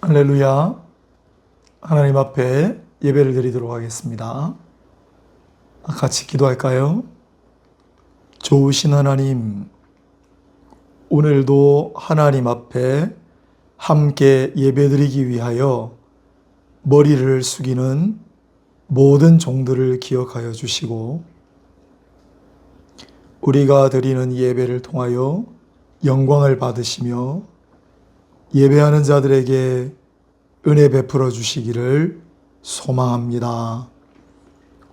할렐루야. 하나님 앞에 예배를 드리도록 하겠습니다. 같이 기도할까요? 좋으신 하나님, 오늘도 하나님 앞에 함께 예배드리기 위하여 머리를 숙이는 모든 종들을 기억하여 주시고, 우리가 드리는 예배를 통하여 영광을 받으시며 예배하는 자들에게 은혜 베풀어 주시기를 소망합니다.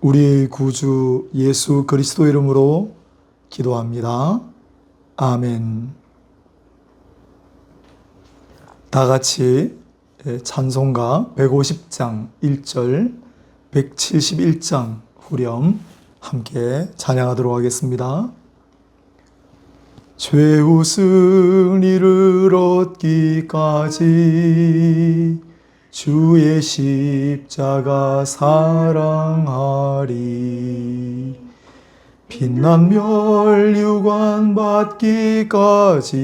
우리 구주 예수 그리스도 이름으로 기도합니다. 아멘. 다 같이 찬송가 150장 1절, 171장 후렴 함께 찬양하도록 하겠습니다. 최후 승리를 얻기까지 주의 십자가 사랑하리. 빛난 면류관 받기까지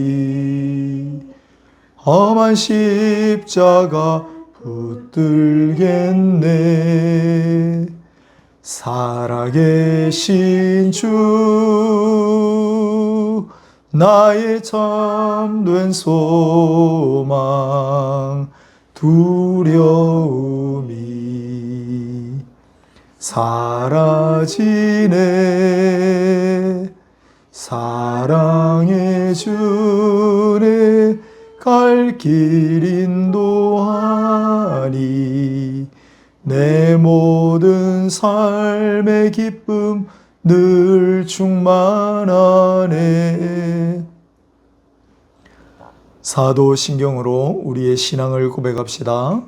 험한 십자가 붙들겠네. 살아계신 주 나의 참된 소망, 두려움이 사라지네. 사랑의 주내 갈 길 인도하니 내 모든 삶의 기쁨 늘 충만하네. 사도신경으로 우리의 신앙을 고백합시다.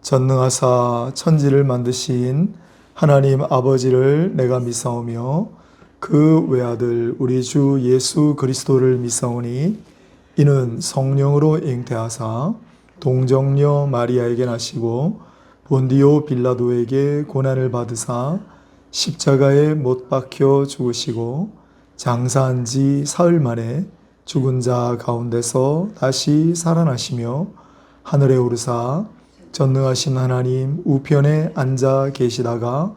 전능하사 천지를 만드신 하나님 아버지를 내가 믿사오며 그 외아들 우리 주 예수 그리스도를 믿사오니 이는 성령으로 잉태하사 동정녀 마리아에게 나시고 본디오 빌라도에게 고난을 받으사 십자가에 못 박혀 죽으시고 장사한 지 사흘 만에 죽은 자 가운데서 다시 살아나시며 하늘에 오르사 전능하신 하나님 우편에 앉아 계시다가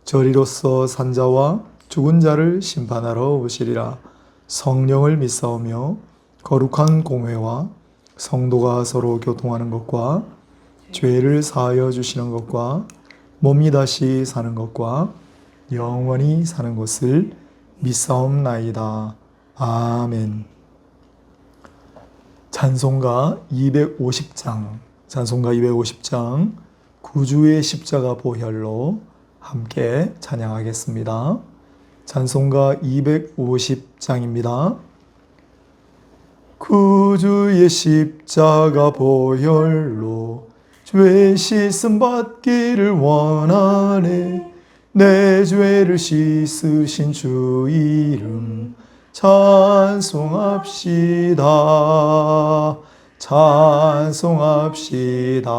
저리로서 산 자와 죽은 자를 심판하러 오시리라. 성령을 믿사오며 거룩한 공회와 성도가 서로 교통하는 것과 죄를 사하여 주시는 것과 몸이 다시 사는 것과 영원히 사는 것을 믿사옵나이다. 아멘. 찬송가 250장 구주의 십자가 보혈로 함께 찬양하겠습니다. 찬송가 250장입니다. 구주의 십자가 보혈로 죄 씻음 받기를 원하네. 내 죄를 씻으신 주 이름 찬송합시다. 찬송합시다.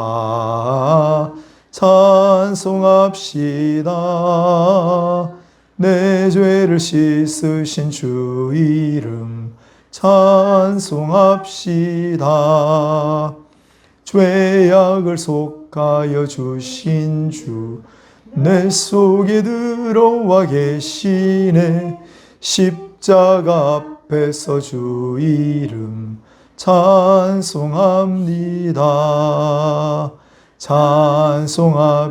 찬송합시다. 내 죄를 씻으신 주 이름 찬송합시다. 죄악을 속하여 주신 주 내 속에 들어와 계시네. 십자가 앞에서 주 이름 찬송합니다. 찬송합시다.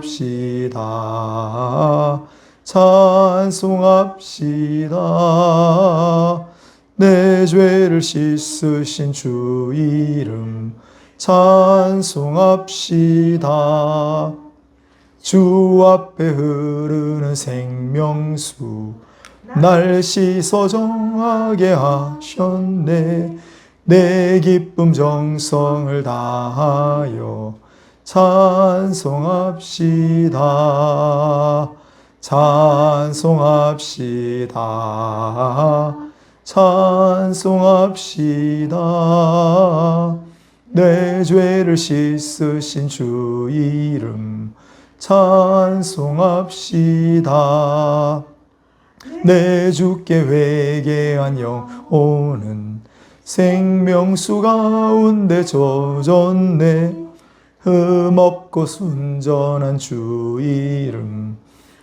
찬송합시다. 내 죄를 씻으신 주 이름 찬송합시다. 주 앞에 흐르는 생명수 날 씻어 정하게 하셨네. 내 기쁨 정성을 다하여 찬송합시다. 찬송합시다. 찬송합시다. 내 죄를 씻으신 주 이름 찬송합시다. 내 주께 회개한 영혼은 생명수 가운데 젖었네. 흠없고 순전한 주 이름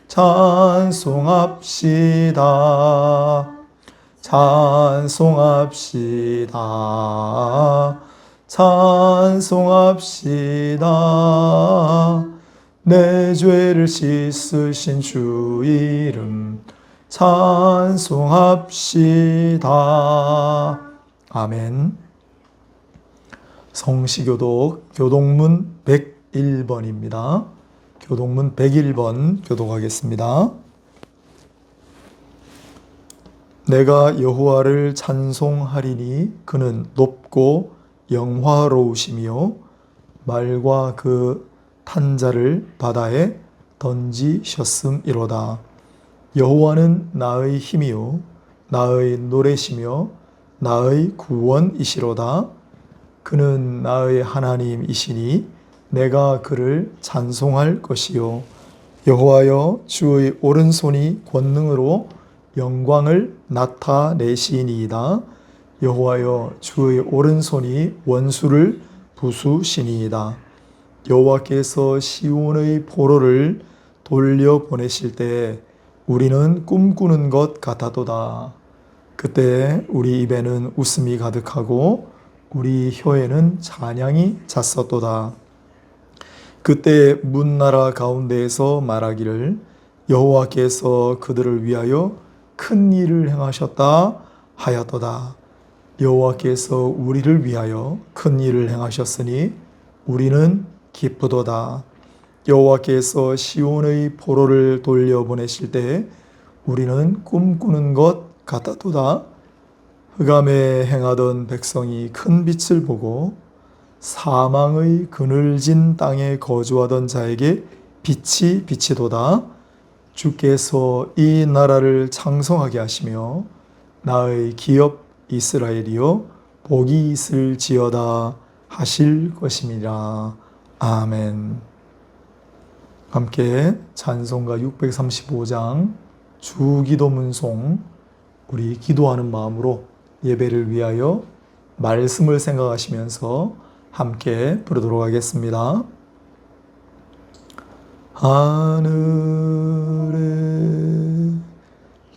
찬송합시다. 찬송합시다. 찬송합시다. 내 죄를 씻으신 주 이름 찬송합시다. 아멘. 성시교독 교독문 101번입니다. 교독문 101번 교독하겠습니다. 내가 여호와를 찬송하리니 그는 높고 영화로우시며 말과 그 탄자를 바다에 던지셨음이로다. 여호와는 나의 힘이요 나의 노래시며 나의 구원이시로다. 그는 나의 하나님이시니 내가 그를 찬송할 것이요. 여호와여 주의 오른손이 권능으로 영광을 나타내시니이다. 여호와여 주의 오른손이 원수를 부수시니이다. 여호와께서 시온의 포로를 돌려보내실 때 우리는 꿈꾸는 것 같았도다. 그때 우리 입에는 웃음이 가득하고 우리 혀에는 찬양이 찼었도다. 그때 문나라 가운데에서 말하기를 여호와께서 그들을 위하여 큰 일을 행하셨다 하였도다. 여호와께서 우리를 위하여 큰 일을 행하셨으니 우리는 기쁘도다. 여호와께서 시온의 포로를 돌려보내실 때 우리는 꿈꾸는 것 같았도다. 흑암에 행하던 백성이 큰 빛을 보고 사망의 그늘진 땅에 거주하던 자에게 빛이 비치도다. 주께서 이 나라를 창성하게 하시며 나의 기업 이스라엘이여 복이 있을지어다 하실 것임이라. 아멘. 함께 찬송가 635장 주기도문송 우리 기도하는 마음으로 예배를 위하여 말씀을 생각하시면서 함께 부르도록 하겠습니다. 하늘에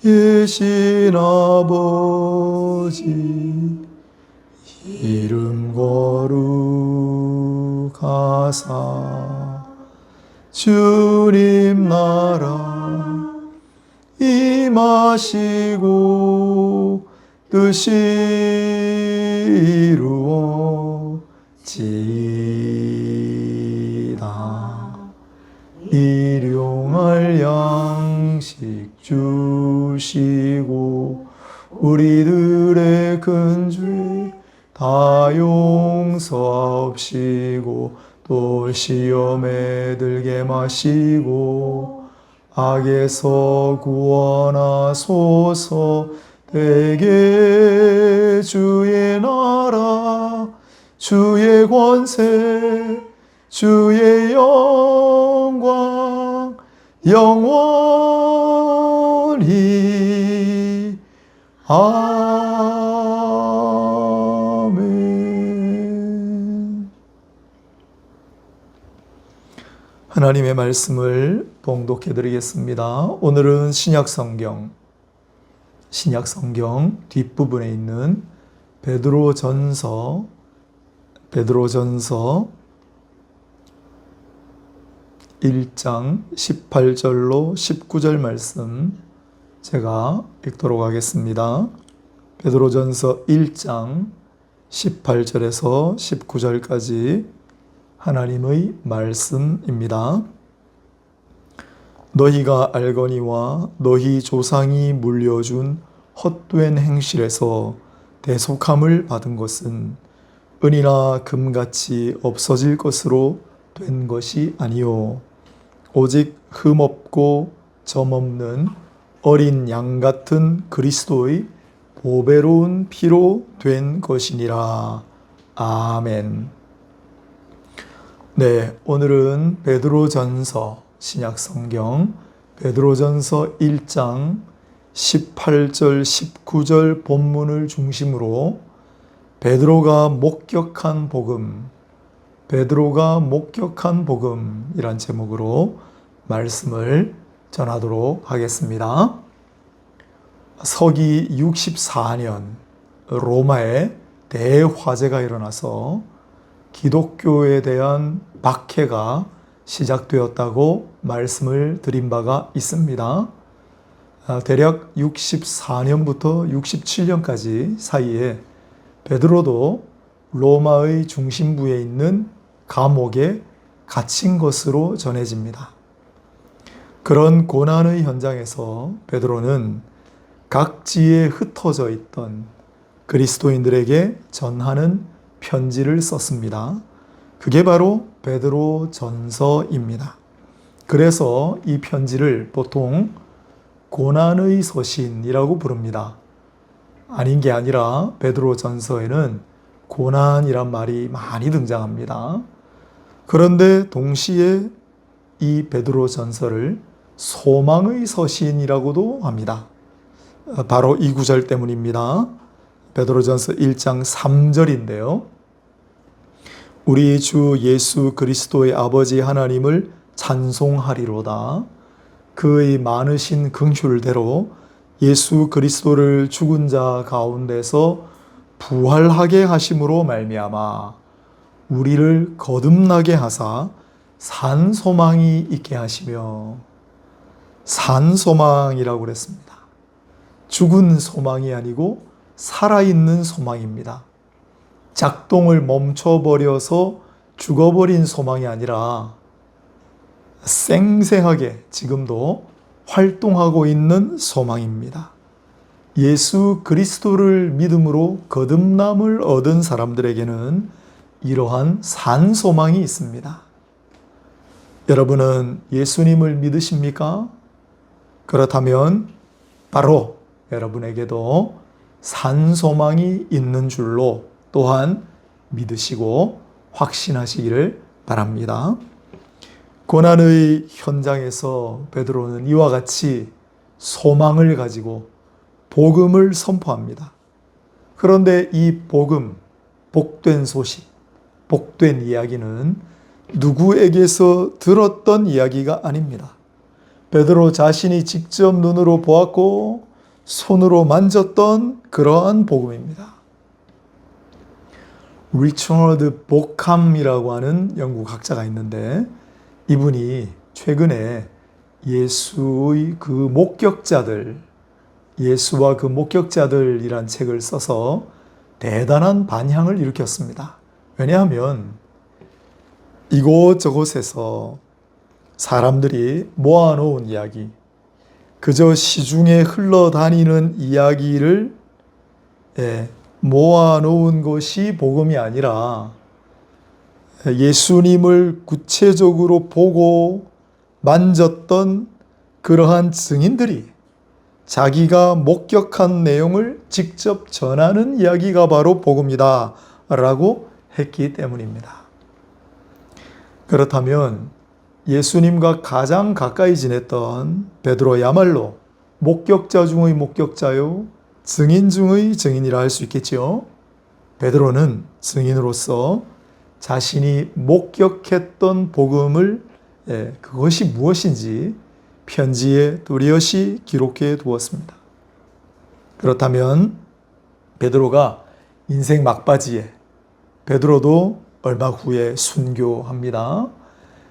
계신 아버지 이름 거룩하사 주님 나라 임하시고 뜻이 이루어지이다. 주시고 우리들의 큰 죄 다 용서하옵시고 또 시험에 들게 마시고 악에서 구원하소서. 대개 주의 나라 주의 권세 주의 영광 영원히 아멘. 하나님의 말씀을 봉독해 드리겠습니다. 오늘은 신약성경 뒷부분에 있는 베드로전서 1장 18절로 19절 말씀 제가 읽도록 하겠습니다. 베드로전서 1장 18절에서 19절까지 하나님의 말씀입니다. 너희가 알거니와 너희 조상이 물려준 헛된 행실에서 대속함을 받은 것은 은이나 금같이 없어질 것으로 된 것이 아니요 오직 흠없고 점없는 어린 양 같은 그리스도의 보배로운 피로 된 것이니라. 아멘. 네, 오늘은 베드로전서 신약성경 베드로전서 1장 18절 19절 본문을 중심으로 베드로가 목격한 복음이란 제목으로 말씀을 전하도록 하겠습니다. 서기 64년 로마에 대화재가 일어나서 기독교에 대한 박해가 시작되었다고 말씀을 드린 바가 있습니다. 대략 64년부터 67년까지 사이에 베드로도 로마의 중심부에 있는 감옥에 갇힌 것으로 전해집니다. 그런 고난의 현장에서 베드로는 각지에 흩어져 있던 그리스도인들에게 전하는 편지를 썼습니다. 그게 바로 베드로전서입니다. 그래서 이 편지를 보통 고난의 서신이라고 부릅니다. 아닌 게 아니라 베드로전서에는 고난이란 말이 많이 등장합니다. 그런데 동시에 이 베드로전서를 소망의 서신이라고도 합니다. 바로 이 구절 때문입니다. 베드로전서 1장 3절인데요. 우리 주 예수 그리스도의 아버지 하나님을 찬송하리로다. 그의 많으신 긍휼대로 예수 그리스도를 죽은 자 가운데서 부활하게 하심으로 말미암아 우리를 거듭나게 하사 산 소망이 있게 하시며, 산 소망이라고 그랬습니다. 죽은 소망이 아니고 살아있는 소망입니다. 작동을 멈춰버려서 죽어버린 소망이 아니라 생생하게 지금도 활동하고 있는 소망입니다. 예수 그리스도를 믿음으로 거듭남을 얻은 사람들에게는 이러한 산 소망이 있습니다. 여러분은 예수님을 믿으십니까? 그렇다면 바로 여러분에게도 산 소망이 있는 줄로 또한 믿으시고 확신하시기를 바랍니다. 고난의 현장에서 베드로는 이와 같이 소망을 가지고 복음을 선포합니다. 그런데 이 복음, 복된 소식, 복된 이야기는 누구에게서 들었던 이야기가 아닙니다. 베드로 자신이 직접 눈으로 보았고 손으로 만졌던 그러한 복음입니다. 리처드 보캄이라고 하는 영국 학자가 있는데 이분이 최근에 예수의 그 목격자들, 예수와 그 목격자들이란 책을 써서 대단한 반향을 일으켰습니다. 왜냐하면 이곳저곳에서 사람들이 모아놓은 이야기, 그저 시중에 흘러다니는 이야기를 모아놓은 것이 복음이 아니라 예수님을 구체적으로 보고 만졌던 그러한 증인들이 자기가 목격한 내용을 직접 전하는 이야기가 바로 복음이다 라고 했기 때문입니다. 그렇다면 예수님과 가장 가까이 지냈던 베드로야말로 목격자 중의 목격자요, 증인 중의 증인이라 할 수 있겠죠. 베드로는 증인으로서 자신이 목격했던 복음을 그것이 무엇인지 편지에 뚜렷이 기록해 두었습니다. 그렇다면 베드로가 인생 막바지에 베드로도 얼마 후에 순교합니다.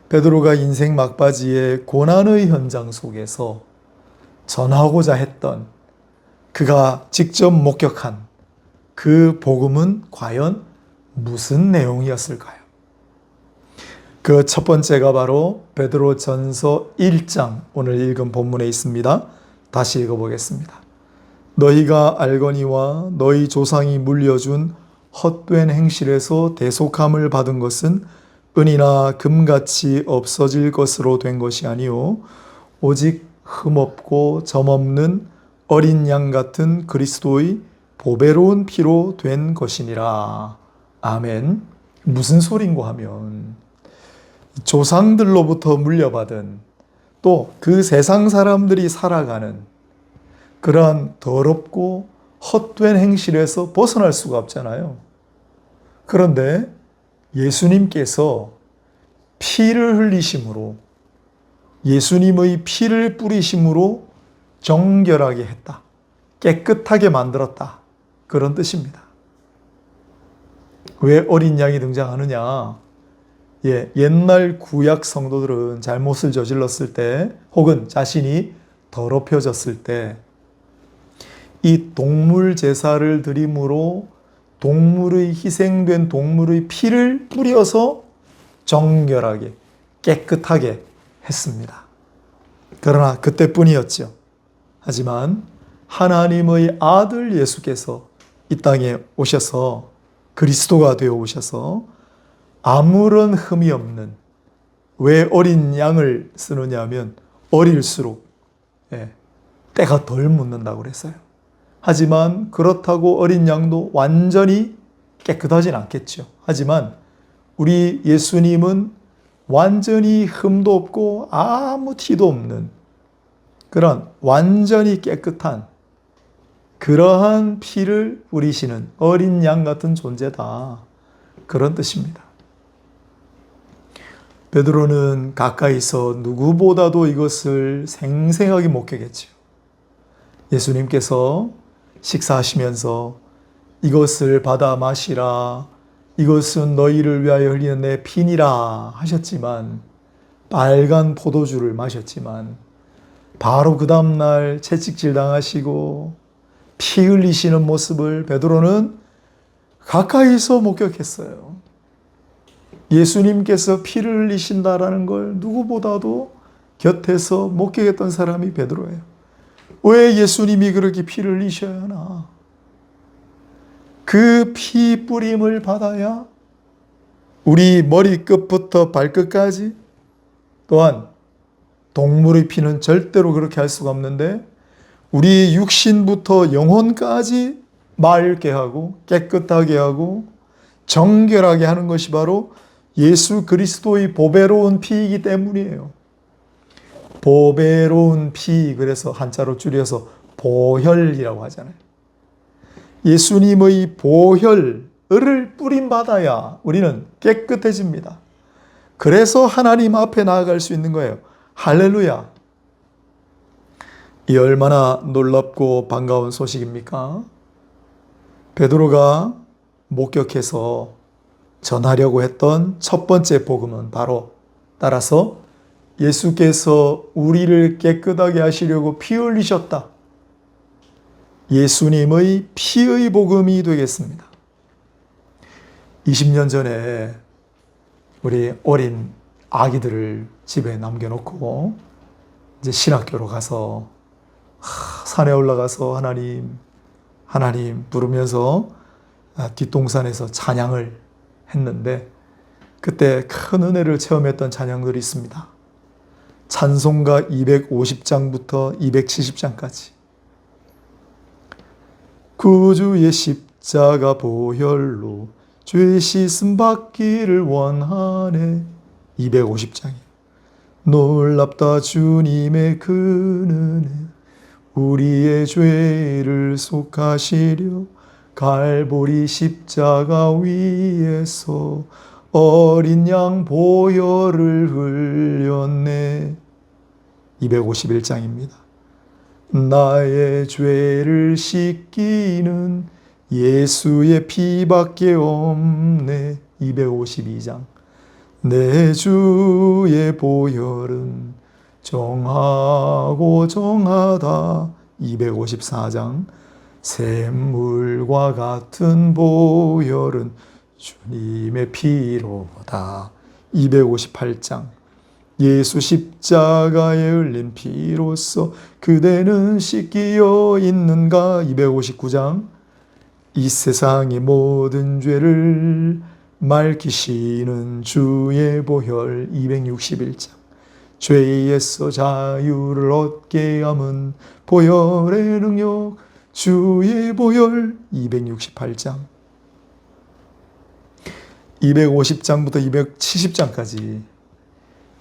베드로가 인생 막바지에 고난의 현장 속에서 전하고자 했던 그가 직접 목격한 그 복음은 과연 무슨 내용이었을까요? 그 첫 번째가 바로 베드로전서 1장 오늘 읽은 본문에 있습니다. 다시 읽어보겠습니다. 너희가 알거니와 너희 조상이 물려준 헛된 행실에서 대속함을 받은 것은 은이나 금같이 없어질 것으로 된 것이 아니요 오직 흠없고 점없는 어린 양 같은 그리스도의 보배로운 피로 된 것이니라. 아멘. 무슨 소린고 하면 조상들로부터 물려받은 또 그 세상 사람들이 살아가는 그러한 더럽고 헛된 행실에서 벗어날 수가 없잖아요. 그런데 예수님께서 피를 흘리심으로 예수님의 피를 뿌리심으로 정결하게 했다. 깨끗하게 만들었다. 그런 뜻입니다. 왜 어린 양이 등장하느냐? 옛날 구약 성도들은 잘못을 저질렀을 때 혹은 자신이 더럽혀졌을 때 이 동물 제사를 드림으로 동물의 희생된 동물의 피를 뿌려서 정결하게 깨끗하게 했습니다. 그러나 그때뿐이었죠. 하지만 하나님의 아들 예수께서 이 땅에 오셔서 그리스도가 되어 오셔서 아무런 흠이 없는, 왜 어린 양을 쓰느냐 하면 어릴수록 때가 덜 묻는다고 그랬어요. 하지만 그렇다고 어린 양도 완전히 깨끗하진 않겠죠. 하지만 우리 예수님은 완전히 흠도 없고 아무 티도 없는 그런 완전히 깨끗한 그러한 피를 뿌리시는 어린 양 같은 존재다. 그런 뜻입니다. 베드로는 가까이서 누구보다도 이것을 생생하게 목격했죠. 예수님께서 식사하시면서 이것을 받아 마시라. 이것은 너희를 위하여 흘리는 내 피니라 하셨지만, 빨간 포도주를 마셨지만 바로 그 다음날 채찍질 당하시고 피 흘리시는 모습을 베드로는 가까이서 목격했어요. 예수님께서 피를 흘리신다라는 걸 누구보다도 곁에서 목격했던 사람이 베드로예요. 왜 예수님이 그렇게 피를 흘리셔야 하나? 그 피 뿌림을 받아야 우리 머리끝부터 발끝까지, 또한 동물의 피는 절대로 그렇게 할 수가 없는데 우리 육신부터 영혼까지 맑게 하고 깨끗하게 하고 정결하게 하는 것이 바로 예수 그리스도의 보배로운 피이기 때문이에요. 보배로운 피, 그래서 한자로 줄여서 보혈이라고 하잖아요. 예수님의 보혈을 뿌림받아야 우리는 깨끗해집니다. 그래서 하나님 앞에 나아갈 수 있는 거예요. 할렐루야. 이 얼마나 놀랍고 반가운 소식입니까? 베드로가 목격해서 전하려고 했던 첫 번째 복음은 바로, 따라서 예수께서 우리를 깨끗하게 하시려고 피 흘리셨다. 예수님의 피의 복음이 되겠습니다. 20년 전에 우리 어린 아기들을 집에 남겨놓고 이제 신학교로 가서 산에 올라가서 하나님 부르면서 뒷동산에서 찬양을 했는데 그때 큰 은혜를 체험했던 찬양들이 있습니다. 찬송가 250장부터 270장까지 구주의 십자가 보혈로 죄 씻음 받기를 원하네. 250장이에요. 놀랍다 주님의 그 은혜 우리의 죄를 속하시려 갈보리 십자가 위에서 어린 양 보혈을 흘렸네. 251장입니다. 나의 죄를 씻기는 예수의 피밖에 없네. 252장. 내 주의 보혈은 정하고 정하다. 254장. 샘물과 같은 보혈은 주님의 피로다. 258장. 예수 십자가에 흘린 피로써 그대는 씻기어 있는가. 259장. 이 세상의 모든 죄를 맑히시는 주의 보혈. 261장. 죄에서 자유를 얻게 함은 보혈의 능력 주의 보혈. 268장. 250장부터 270장까지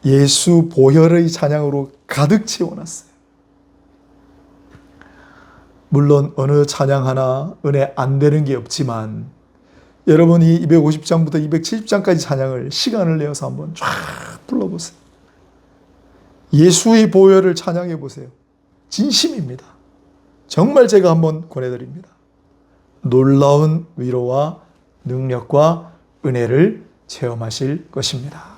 예수 보혈의 찬양으로 가득 채워놨어요. 물론 어느 찬양 하나 은혜 안 되는 게 없지만 여러분이 250장부터 270장까지 찬양을 시간을 내어서 한번 쫙 불러보세요. 예수의 보혈을 찬양해 보세요. 진심입니다. 정말 제가 한번 권해드립니다. 놀라운 위로와 능력과 은혜를 체험하실 것입니다.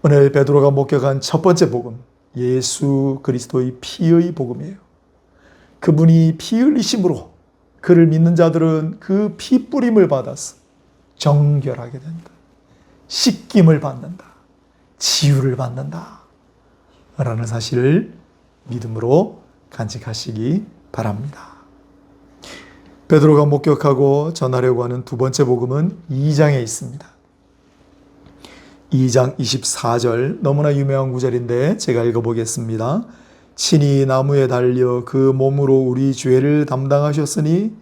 오늘 베드로가 목격한 첫 번째 복음, 예수 그리스도의 피의 복음이에요. 그분이 피 흘리심으로 그를 믿는 자들은 그 피 뿌림을 받아서 정결하게 된다. 씻김을 받는다. 치유를 받는다. 라는 사실을 믿음으로 간직하시기 바랍니다. 베드로가 목격하고 전하려고 하는 두 번째 복음은 2장에 있습니다. 2장 24절, 너무나 유명한 구절인데 제가 읽어보겠습니다. 친히 나무에 달려 그 몸으로 우리 죄를 담당하셨으니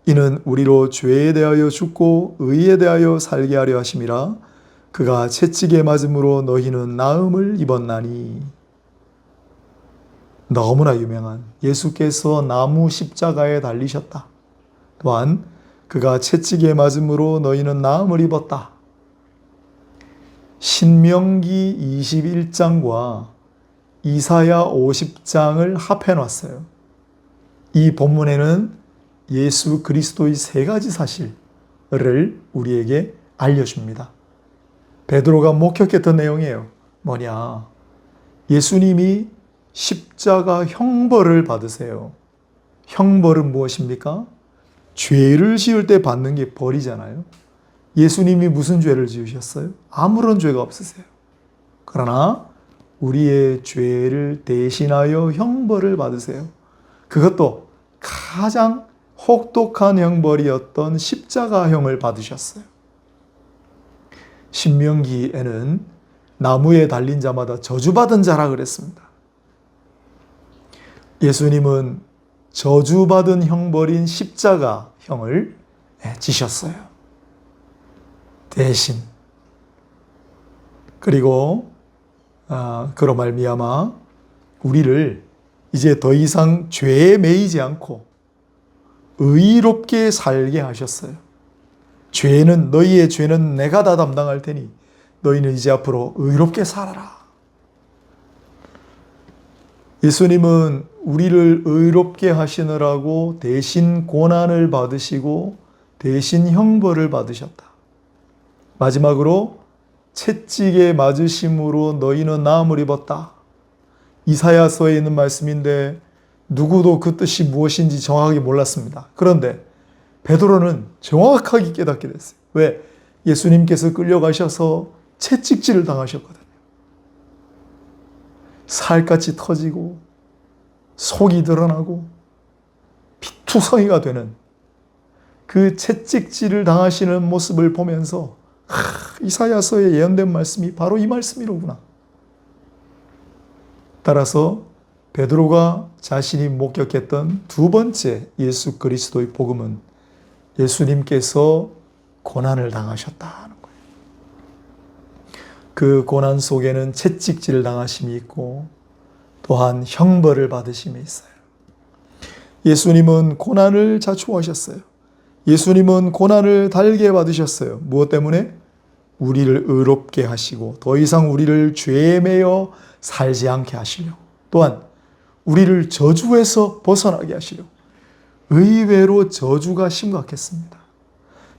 이는 우리로 죄에 대하여 죽고 의에 대하여 살게 하려 하심이라. 그가 채찍에 맞음으로 너희는 나음을 입었나니. 너무나 유명한 예수께서 나무 십자가에 달리셨다. 또한 그가 채찍에 맞음으로 너희는 나음을 입었다. 신명기 21장과 이사야 50장을 합해놨어요. 이 본문에는 예수 그리스도의 세 가지 사실을 우리에게 알려줍니다. 베드로가 목격했던 내용이에요. 뭐냐? 예수님이 십자가 형벌을 받으세요. 형벌은 무엇입니까? 죄를 지을 때 받는 게 벌이잖아요. 예수님이 무슨 죄를 지으셨어요? 아무런 죄가 없으세요. 그러나 우리의 죄를 대신하여 형벌을 받으세요. 그것도 가장 혹독한 형벌이었던 십자가형을 받으셨어요. 신명기에는 나무에 달린 자마다 저주받은 자라 그랬습니다. 예수님은 저주받은 형벌인 십자가형을 지셨어요. 대신. 그리고 그로 말미암아 우리를 이제 더 이상 죄에 매이지 않고 의롭게 살게 하셨어요. 너희의 죄는 내가 다 담당할 테니 너희는 이제 앞으로 의롭게 살아라. 예수님은 우리를 의롭게 하시느라고 대신 고난을 받으시고 대신 형벌을 받으셨다. 마지막으로 채찍에 맞으심으로 너희는 나음을 입었다. 이사야서에 있는 말씀인데 누구도 그 뜻이 무엇인지 정확하게 몰랐습니다. 그런데 베드로는 정확하게 깨닫게 됐어요. 왜? 예수님께서 끌려가셔서 채찍질을 당하셨거든요. 살갗이 터지고 속이 드러나고 피투성이가 되는 그 채찍질을 당하시는 모습을 보면서 이사야서에 예언된 말씀이 바로 이 말씀이로구나. 따라서 베드로가 자신이 목격했던 두 번째 예수 그리스도의 복음은 예수님께서 고난을 당하셨다는 거예요. 그 고난 속에는 채찍질을 당하심이 있고 또한 형벌을 받으심이 있어요. 예수님은 고난을 자초하셨어요. 예수님은 고난을 달게 받으셨어요. 무엇 때문에? 우리를 의롭게 하시고 더 이상 우리를 죄에 매여 살지 않게 하시려고, 또한 우리를 저주에서 벗어나게 하시려고. 의외로 저주가 심각했습니다.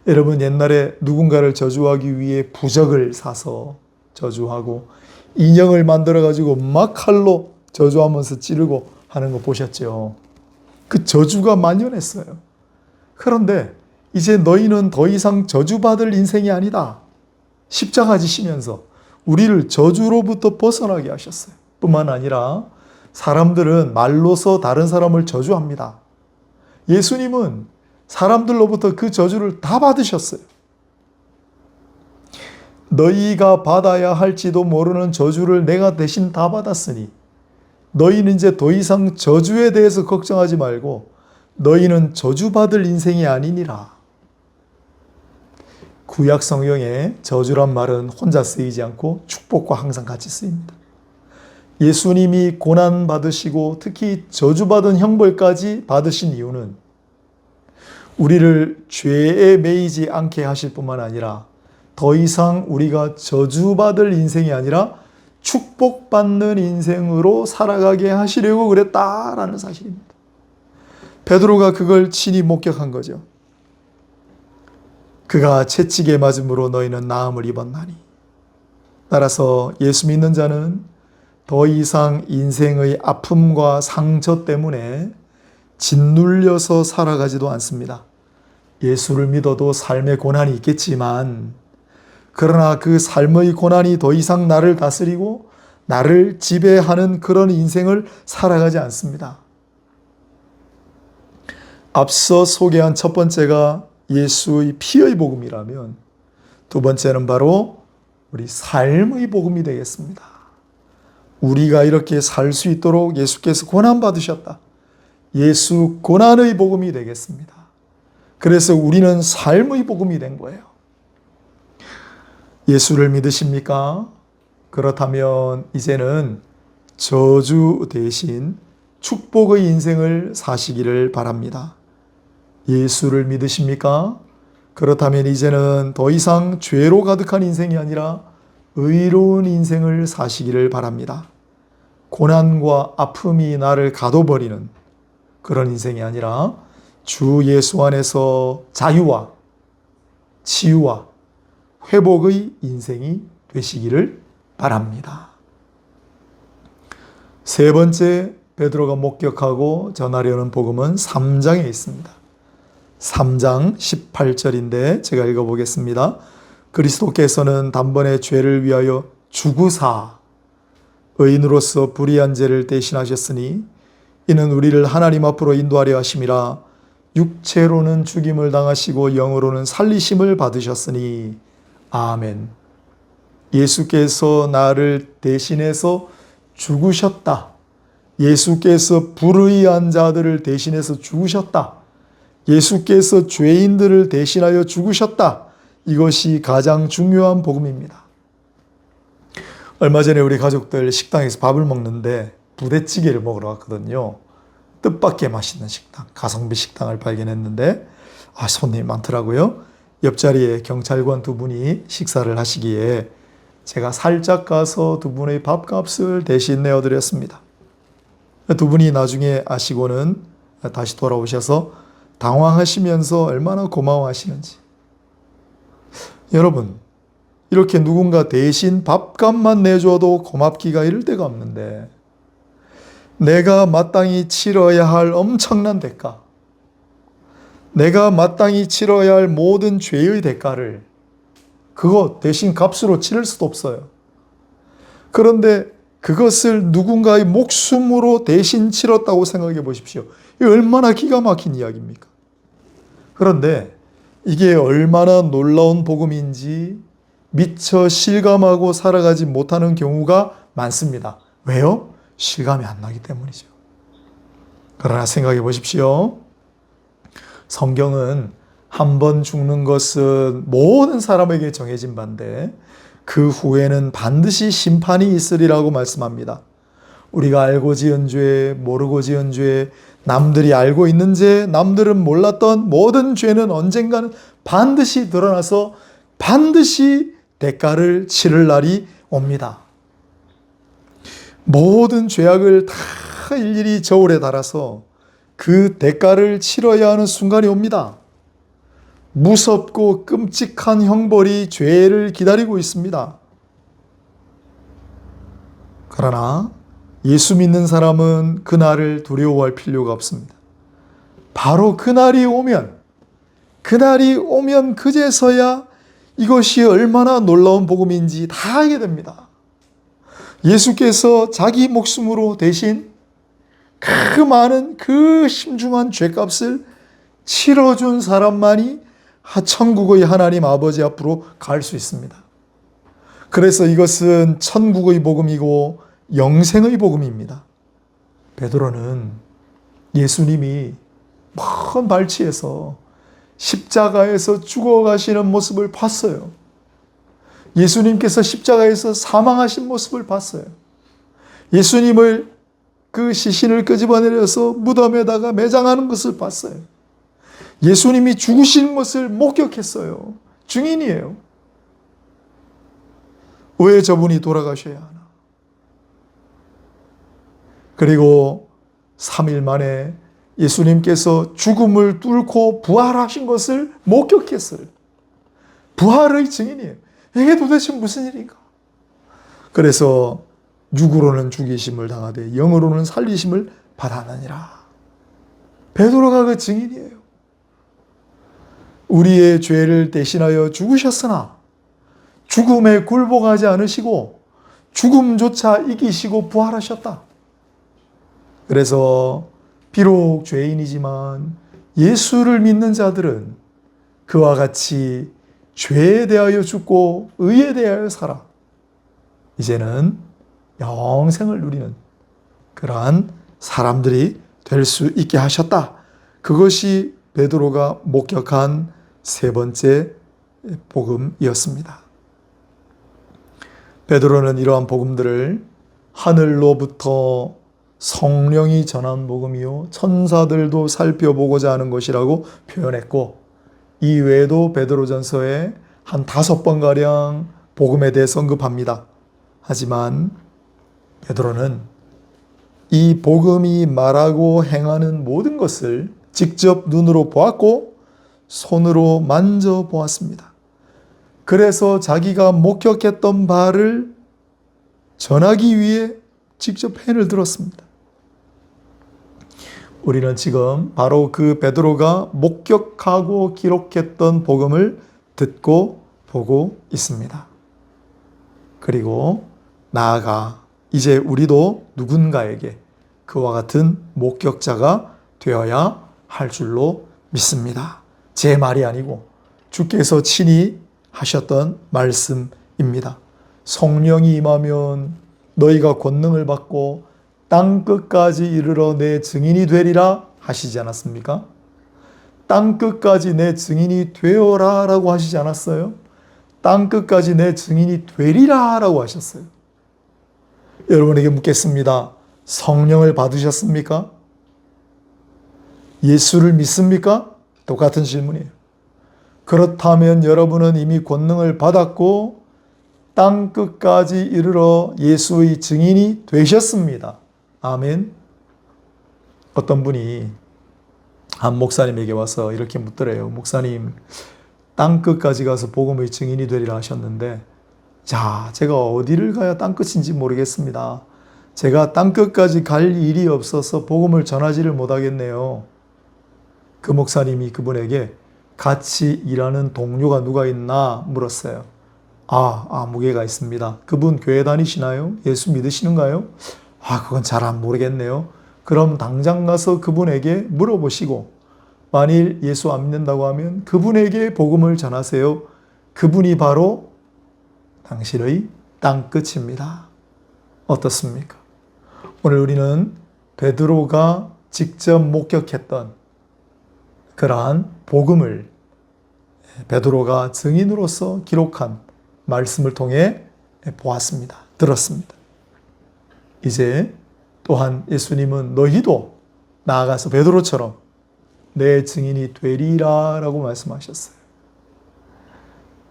여러분, 옛날에 누군가를 저주하기 위해 부적을 사서 저주하고 인형을 만들어 가지고 막 칼로 저주하면서 찌르고 하는 거 보셨죠? 그 저주가 만연했어요. 그런데 이제 너희는 더 이상 저주받을 인생이 아니다. 십자가 지시면서 우리를 저주로부터 벗어나게 하셨어요. 뿐만 아니라 사람들은 말로서 다른 사람을 저주합니다. 예수님은 사람들로부터 그 저주를 다 받으셨어요. 너희가 받아야 할지도 모르는 저주를 내가 대신 다 받았으니 너희는 이제 더 이상 저주에 대해서 걱정하지 말고 너희는 저주받을 인생이 아니니라. 구약 성경에 저주란 말은 혼자 쓰이지 않고 축복과 항상 같이 쓰입니다. 예수님이 고난 받으시고 특히 저주받은 형벌까지 받으신 이유는 우리를 죄에 매이지 않게 하실 뿐만 아니라 더 이상 우리가 저주받을 인생이 아니라 축복받는 인생으로 살아가게 하시려고 그랬다라는 사실입니다. 베드로가 그걸 친히 목격한 거죠. 그가 채찍에 맞음으로 너희는 나음을 입었나니. 따라서 예수 믿는 자는 더 이상 인생의 아픔과 상처 때문에 짓눌려서 살아가지도 않습니다. 예수를 믿어도 삶의 고난이 있겠지만 그러나 그 삶의 고난이 더 이상 나를 다스리고 나를 지배하는 그런 인생을 살아가지 않습니다. 앞서 소개한 첫 번째가 예수의 피의 복음이라면 두 번째는 바로 우리 삶의 복음이 되겠습니다. 우리가 이렇게 살 수 있도록 예수께서 고난받으셨다. 예수 고난의 복음이 되겠습니다. 그래서 우리는 삶의 복음이 된 거예요. 예수를 믿으십니까? 그렇다면 이제는 저주 대신 축복의 인생을 사시기를 바랍니다. 예수를 믿으십니까? 그렇다면 이제는 더 이상 죄로 가득한 인생이 아니라 의로운 인생을 사시기를 바랍니다. 고난과 아픔이 나를 가둬버리는 그런 인생이 아니라 주 예수 안에서 자유와 치유와 회복의 인생이 되시기를 바랍니다. 세 번째 베드로가 목격하고 전하려는 복음은 3장에 있습니다. 3장 18절인데 제가 읽어보겠습니다. 그리스도께서는 단번에 죄를 위하여 죽으사 의인으로서 불의한 죄를 대신하셨으니 이는 우리를 하나님 앞으로 인도하려 하심이라. 육체로는 죽임을 당하시고 영으로는 살리심을 받으셨으니 아멘. 예수께서 나를 대신해서 죽으셨다. 예수께서 불의한 자들을 대신해서 죽으셨다. 예수께서 죄인들을 대신하여 죽으셨다. 이것이 가장 중요한 복음입니다. 얼마 전에 우리 가족들 식당에서 밥을 먹는데 부대찌개를 먹으러 갔거든요. 뜻밖의 맛있는 식당, 가성비 식당을 발견했는데 손님이 많더라고요. 옆자리에 경찰관 두 분이 식사를 하시기에 제가 살짝 가서 두 분의 밥값을 대신 내어드렸습니다. 두 분이 나중에 아시고는 다시 돌아오셔서 당황하시면서 얼마나 고마워하시는지. 여러분, 이렇게 누군가 대신 밥값만 내줘도 고맙기가 이를 데가 없는데 내가 마땅히 치러야 할 엄청난 대가, 내가 마땅히 치러야 할 모든 죄의 대가를 그거 대신 값으로 치를 수도 없어요. 그런데 그것을 누군가의 목숨으로 대신 치렀다고 생각해 보십시오. 이 얼마나 기가 막힌 이야기입니까? 그런데 이게 얼마나 놀라운 복음인지 미처 실감하고 살아가지 못하는 경우가 많습니다. 왜요? 실감이 안 나기 때문이죠. 그러나 생각해 보십시오. 성경은 한 번 죽는 것은 모든 사람에게 정해진 바인데 그 후에는 반드시 심판이 있으리라고 말씀합니다. 우리가 알고 지은 죄, 모르고 지은 죄, 남들이 알고 있는 죄, 남들은 몰랐던 모든 죄는 언젠가는 반드시 드러나서 반드시 대가를 치를 날이 옵니다. 모든 죄악을 다 일일이 저울에 달아서 그 대가를 치러야 하는 순간이 옵니다. 무섭고 끔찍한 형벌이 죄를 기다리고 있습니다. 그러나 예수 믿는 사람은 그날을 두려워할 필요가 없습니다. 바로 그날이 오면 그제서야 이것이 얼마나 놀라운 복음인지 다 알게 됩니다. 예수께서 자기 목숨으로 대신 그 많은 그 심중한 죄값을 치러준 사람만이 천국의 하나님 아버지 앞으로 갈 수 있습니다. 그래서 이것은 천국의 복음이고 영생의 복음입니다. 베드로는 예수님이 먼 발치에서 십자가에서 죽어가시는 모습을 봤어요. 예수님께서 십자가에서 사망하신 모습을 봤어요. 예수님을 그 시신을 끄집어내려서 무덤에다가 매장하는 것을 봤어요. 예수님이 죽으신 것을 목격했어요. 증인이에요. 왜 저분이 돌아가셔야 하나? 그리고 3일 만에 예수님께서 죽음을 뚫고 부활하신 것을 목격했어요. 부활의 증인이에요. 이게 도대체 무슨 일인가? 그래서 육으로는 죽이심을 당하되 영으로는 살리심을 받았느니라. 베드로가 그 증인이에요. 우리의 죄를 대신하여 죽으셨으나 죽음에 굴복하지 않으시고 죽음조차 이기시고 부활하셨다. 그래서 비록 죄인이지만 예수를 믿는 자들은 그와 같이 죄에 대하여 죽고 의에 대하여 살아 이제는 영생을 누리는 그러한 사람들이 될 수 있게 하셨다. 그것이 베드로가 목격한 세 번째 복음이었습니다. 베드로는 이러한 복음들을 하늘로부터 성령이 전한 복음이요 천사들도 살펴보고자 하는 것이라고 표현했고, 이 외에도 베드로전서에 한 5번가량 복음에 대해서 언급합니다. 하지만 베드로는 이 복음이 말하고 행하는 모든 것을 직접 눈으로 보았고 손으로 만져보았습니다. 그래서 자기가 목격했던 바를 전하기 위해 직접 펜을 들었습니다. 우리는 지금 바로 그 베드로가 목격하고 기록했던 복음을 듣고 보고 있습니다. 그리고 나아가 이제 우리도 누군가에게 그와 같은 목격자가 되어야 할 줄로 믿습니다. 제 말이 아니고 주께서 친히 하셨던 말씀입니다. 성령이 임하면 너희가 권능을 받고 땅 끝까지 이르러 내 증인이 되리라 하시지 않았습니까? 땅 끝까지 내 증인이 되어라 라고 하시지 않았어요? 땅 끝까지 내 증인이 되리라 라고 하셨어요. 여러분에게 묻겠습니다. 성령을 받으셨습니까? 예수를 믿습니까? 똑같은 질문이에요. 그렇다면 여러분은 이미 권능을 받았고 땅 끝까지 이르러 예수의 증인이 되셨습니다. 아멘. 어떤 분이 한 목사님에게 와서 이렇게 묻더래요. 목사님, 땅 끝까지 가서 복음의 증인이 되리라 하셨는데, 자, 제가 어디를 가야 땅 끝인지 모르겠습니다. 제가 땅 끝까지 갈 일이 없어서 복음을 전하지를 못하겠네요. 그 목사님이 그분에게 같이 일하는 동료가 누가 있나 물었어요. 무게가 있습니다. 그분 교회 다니시나요? 예수 믿으시는가요? 그건 잘 안 모르겠네요. 그럼 당장 가서 그분에게 물어보시고, 만일 예수 안 믿는다고 하면 그분에게 복음을 전하세요. 그분이 바로 당신의 땅끝입니다. 어떻습니까? 오늘 우리는 베드로가 직접 목격했던 그러한 복음을 베드로가 증인으로서 기록한 말씀을 통해 보았습니다. 들었습니다. 이제 또한 예수님은 너희도 나아가서 베드로처럼 내 증인이 되리라 라고 말씀하셨어요.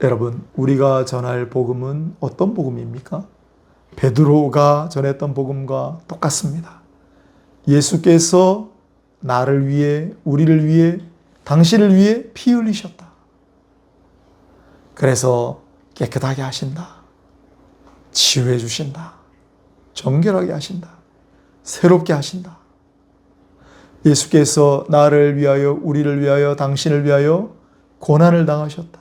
여러분, 우리가 전할 복음은 어떤 복음입니까? 베드로가 전했던 복음과 똑같습니다. 예수께서 나를 위해, 우리를 위해, 당신을 위해 피 흘리셨다. 그래서 깨끗하게 하신다. 치유해 주신다. 정결하게 하신다. 새롭게 하신다. 예수께서 나를 위하여, 우리를 위하여, 당신을 위하여 고난을 당하셨다.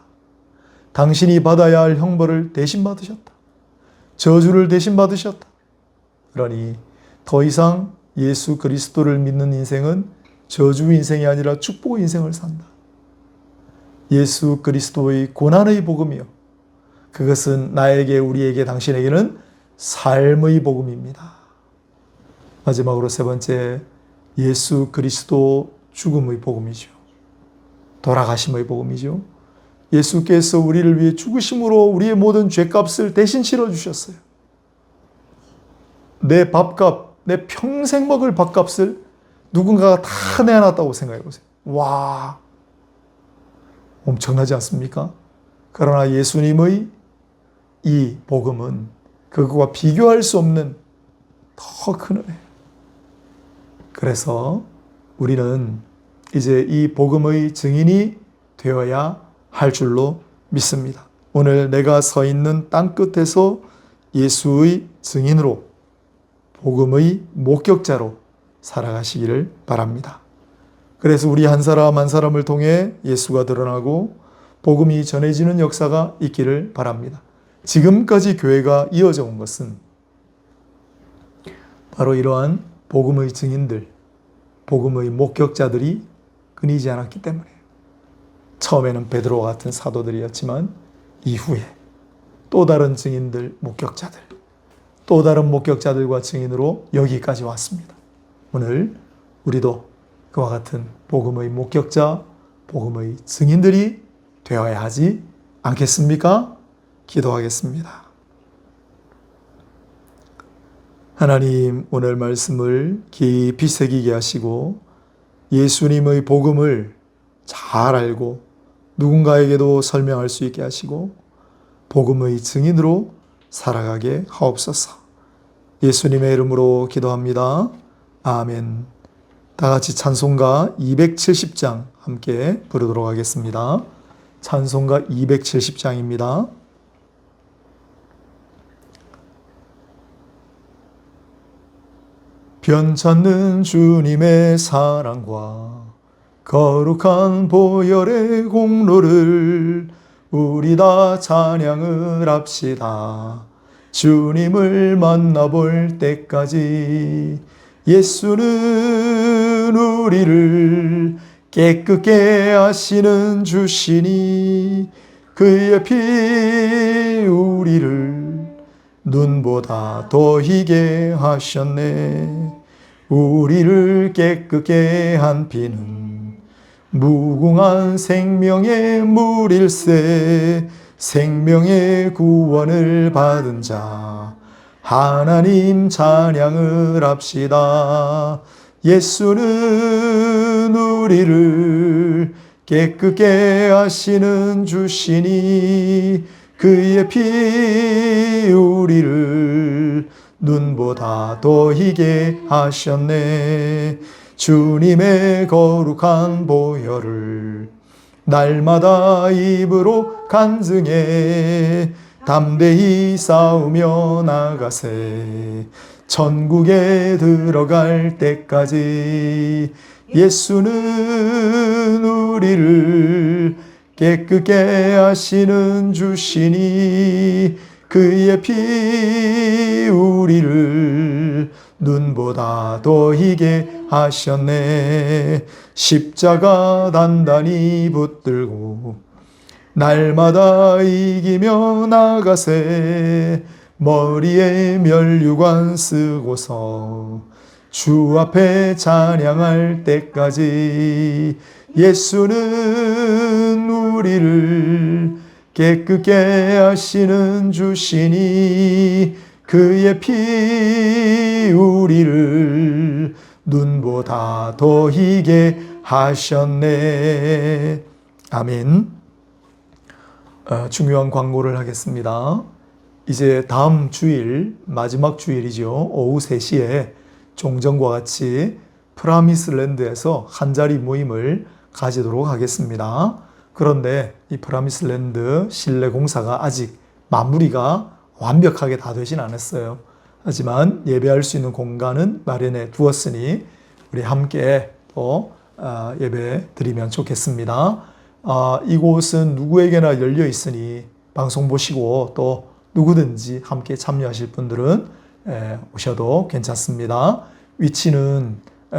당신이 받아야 할 형벌을 대신 받으셨다. 저주를 대신 받으셨다. 그러니 더 이상 예수 그리스도를 믿는 인생은 저주 인생이 아니라 축복 인생을 산다. 예수 그리스도의 고난의 복음이요. 그것은 나에게, 우리에게, 당신에게는 삶의 복음입니다. 마지막으로 세 번째, 예수 그리스도 죽음의 복음이죠. 돌아가심의 복음이죠. 예수께서 우리를 위해 죽으심으로 우리의 모든 죄값을 대신 치러주셨어요. 내 밥값, 내 평생 먹을 밥값을 누군가가 다 내놨다고 생각해 보세요. 와, 엄청나지 않습니까? 그러나 예수님의 이 복음은 그것과 비교할 수 없는 더 큰 은혜. 그래서 우리는 이제 이 복음의 증인이 되어야 할 줄로 믿습니다. 오늘 내가 서 있는 땅끝에서 예수의 증인으로, 복음의 목격자로 살아가시기를 바랍니다. 그래서 우리 한 사람 한 사람을 통해 예수가 드러나고 복음이 전해지는 역사가 있기를 바랍니다. 지금까지 교회가 이어져 온 것은 바로 이러한 복음의 증인들, 복음의 목격자들이 끊이지 않았기 때문이에요. 처음에는 베드로와 같은 사도들이었지만 이후에 또 다른 증인들, 목격자들, 또 다른 목격자들과 증인으로 여기까지 왔습니다. 오늘 우리도 그와 같은 복음의 목격자, 복음의 증인들이 되어야 하지 않겠습니까? 기도하겠습니다. 하나님, 오늘 말씀을 깊이 새기게 하시고 예수님의 복음을 잘 알고 누군가에게도 설명할 수 있게 하시고 복음의 증인으로 살아가게 하옵소서. 예수님의 이름으로 기도합니다. 아멘. 다 같이 찬송가 270장 함께 부르도록 하겠습니다. 찬송가 270장입니다. 변찮는 주님의 사랑과 거룩한 보혈의 공로를 우리 다 찬양을 합시다. 주님을 만나볼 때까지 예수는 우리를 깨끗게 하시는 주시니 그의 피 우리를 눈보다 더 희게 하셨네. 우리를 깨끗게 한 피는 무궁한 생명의 물일세. 생명의 구원을 받은 자 하나님 찬양을 합시다. 예수는 우리를 깨끗게 하시는 주시니 그의 피 우리를 눈보다 더 희게 하셨네. 주님의 거룩한 보혈을 날마다 입으로 간증해 담대히 싸우며 나가세. 천국에 들어갈 때까지 예수는 우리를 깨끗게 하시는 주시니 그의 피 우리를 눈보다 더 희게 하셨네. 십자가 단단히 붙들고 날마다 이기며 나가세. 머리에 면류관 쓰고서 주 앞에 찬양할 때까지 예수는 우리를 깨끗게 하시는 주시니 그의 피 우리를 눈보다 더 희게 하셨네. 아멘. 중요한 광고를 하겠습니다. 이제 다음 주일, 마지막 주일이죠. 오후 3시에 종전과 같이 프라미스랜드에서 한자리 모임을 가지도록 하겠습니다. 그런데 이 프라미스랜드 실내 공사가 아직 마무리가 완벽하게 다 되진 않았어요. 하지만 예배할 수 있는 공간은 마련해 두었으니 우리 함께 또 예배 드리면 좋겠습니다. 이곳은 누구에게나 열려 있으니 방송 보시고 또 누구든지 함께 참여하실 분들은 오셔도 괜찮습니다. 위치는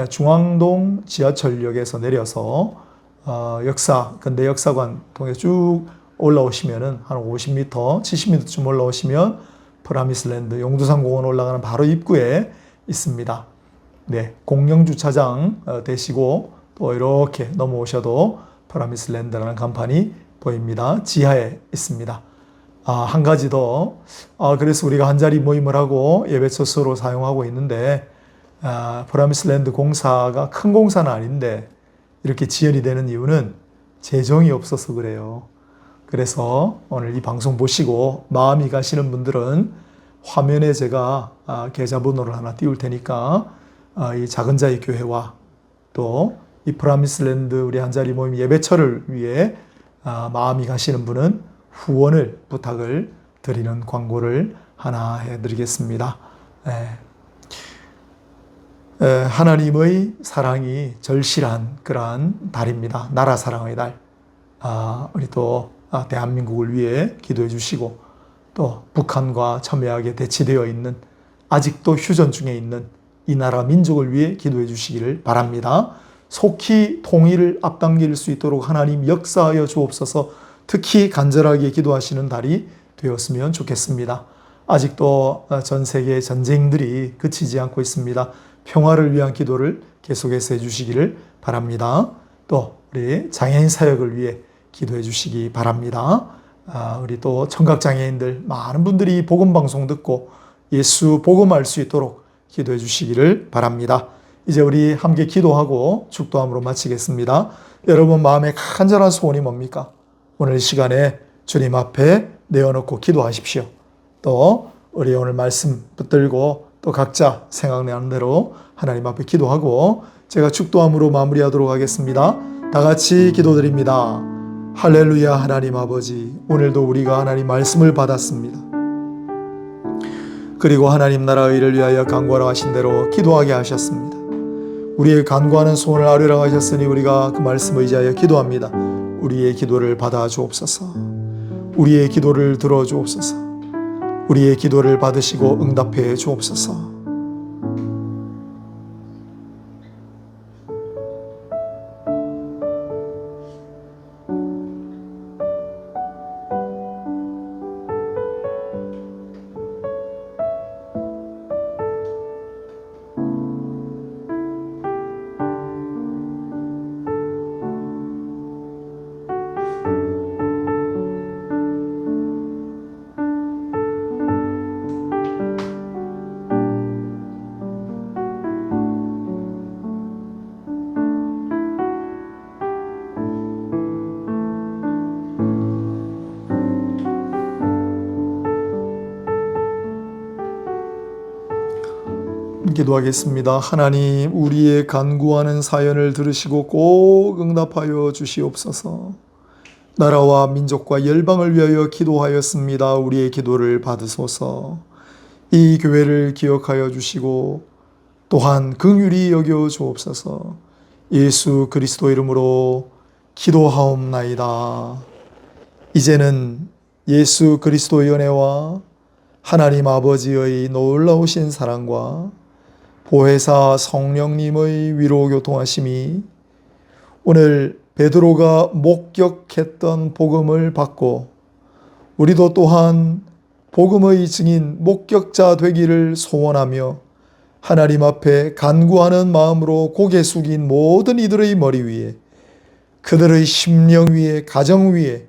중앙동 지하철역에서 내려서 근대 역사관 통해 쭉 올라오시면은 한 50m, 70m쯤 올라오시면 프라미스랜드 용두산 공원 올라가는 바로 입구에 있습니다. 네, 공영 주차장 되시고 또 이렇게 넘어오셔도 프라미스랜드라는 간판이 보입니다. 지하에 있습니다. 한 가지 더, 그래서 우리가 한자리 모임을 하고 예배처소로 사용하고 있는데, 프라미스랜드 공사가 큰 공사는 아닌데, 이렇게 지연이 되는 이유는 재정이 없어서 그래요. 그래서 오늘 이 방송 보시고 마음이 가시는 분들은 화면에 제가 계좌번호를 하나 띄울 테니까, 이 작은 자의 교회와 또 이 프라미스랜드 우리 한자리 모임 예배처를 위해 마음이 가시는 분은 후원을 부탁을 드리는 광고를 하나 해드리겠습니다. 하나님의 사랑이 절실한 그러한 달입니다. 나라 사랑의 달. 우리 또 대한민국을 위해 기도해 주시고 또 북한과 첨예하게 대치되어 있는 아직도 휴전 중에 있는 이 나라 민족을 위해 기도해 주시기를 바랍니다. 속히 통일을 앞당길 수 있도록 하나님 역사하여 주옵소서. 특히 간절하게 기도하시는 달이 되었으면 좋겠습니다. 아직도 전 세계의 전쟁들이 그치지 않고 있습니다. 평화를 위한 기도를 계속해서 해주시기를 바랍니다. 또 우리 장애인 사역을 위해 기도해 주시기 바랍니다. 우리 또 청각장애인들 많은 분들이 복음방송 듣고 예수 복음할 수 있도록 기도해 주시기를 바랍니다. 이제 우리 함께 기도하고 축도함으로 마치겠습니다. 여러분 마음에 간절한 소원이 뭡니까? 오늘 이 시간에 주님 앞에 내어놓고 기도하십시오. 또 우리 오늘 말씀 붙들고 또 각자 생각나는 대로 하나님 앞에 기도하고 제가 축도함으로 마무리하도록 하겠습니다. 다 같이 기도드립니다. 할렐루야. 하나님 아버지, 오늘도 우리가 하나님 말씀을 받았습니다. 그리고 하나님 나라의 일을 위하여 간구하라 하신 대로 기도하게 하셨습니다. 우리의 간구하는 소원을 아뢰라 하셨으니 우리가 그 말씀 의지하여 기도합니다. 우리의 기도를 받아 주옵소서. 우리의 기도를 들어 주옵소서. 우리의 기도를 받으시고 응답해 주옵소서. 기도하겠습니다. 하나님, 우리의 간구하는 사연을 들으시고 꼭 응답하여 주시옵소서. 나라와 민족과 열방을 위하여 기도하였습니다. 우리의 기도를 받으소서. 이 교회를 기억하여 주시고 또한 긍휼히 여겨 주옵소서. 예수 그리스도 이름으로 기도하옵나이다. 이제는 예수 그리스도의 은혜와 하나님 아버지의 놀라우신 사랑과 보혜사 성령님의 위로 교통하심이 오늘 베드로가 목격했던 복음을 받고 우리도 또한 복음의 증인 목격자 되기를 소원하며 하나님 앞에 간구하는 마음으로 고개 숙인 모든 이들의 머리 위에, 그들의 심령 위에, 가정 위에,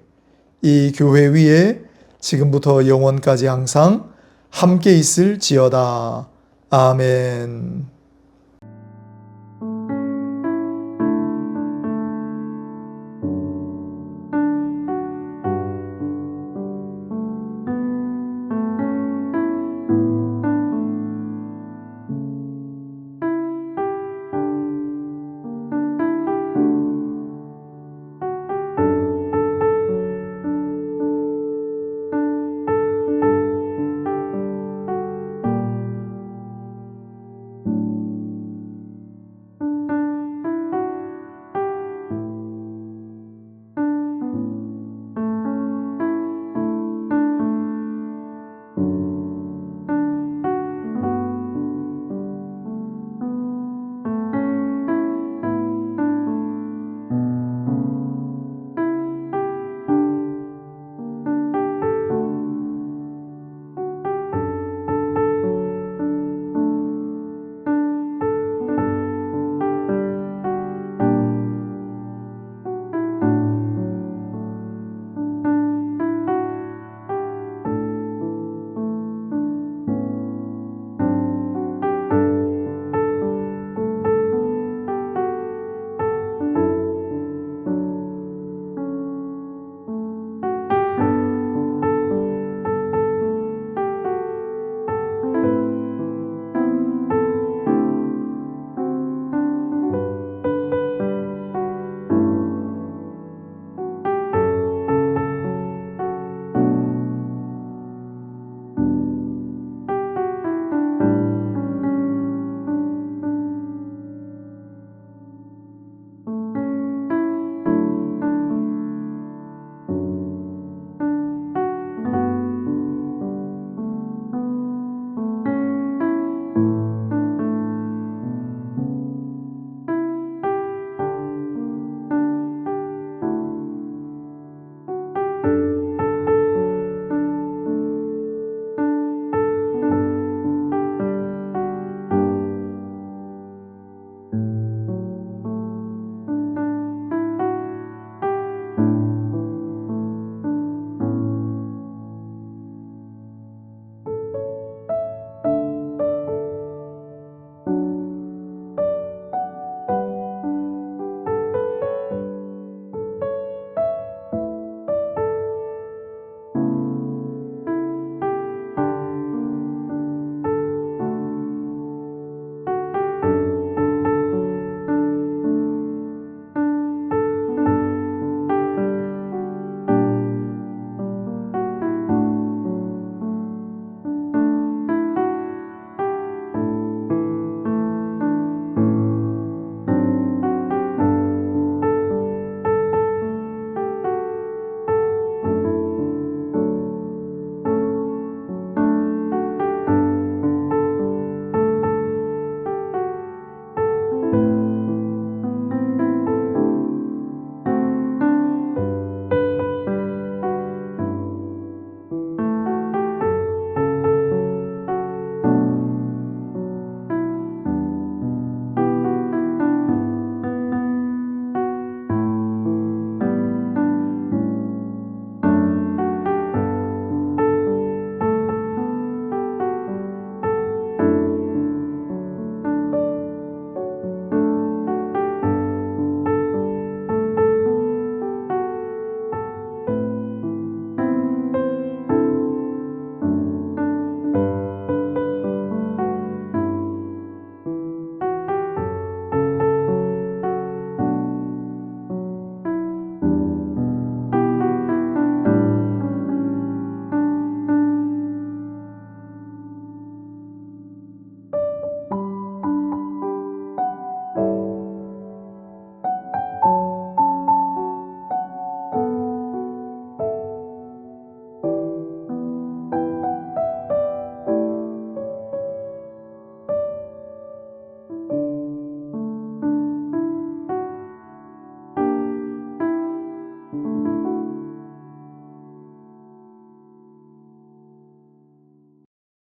이 교회 위에 지금부터 영원까지 항상 함께 있을지어다. 아멘.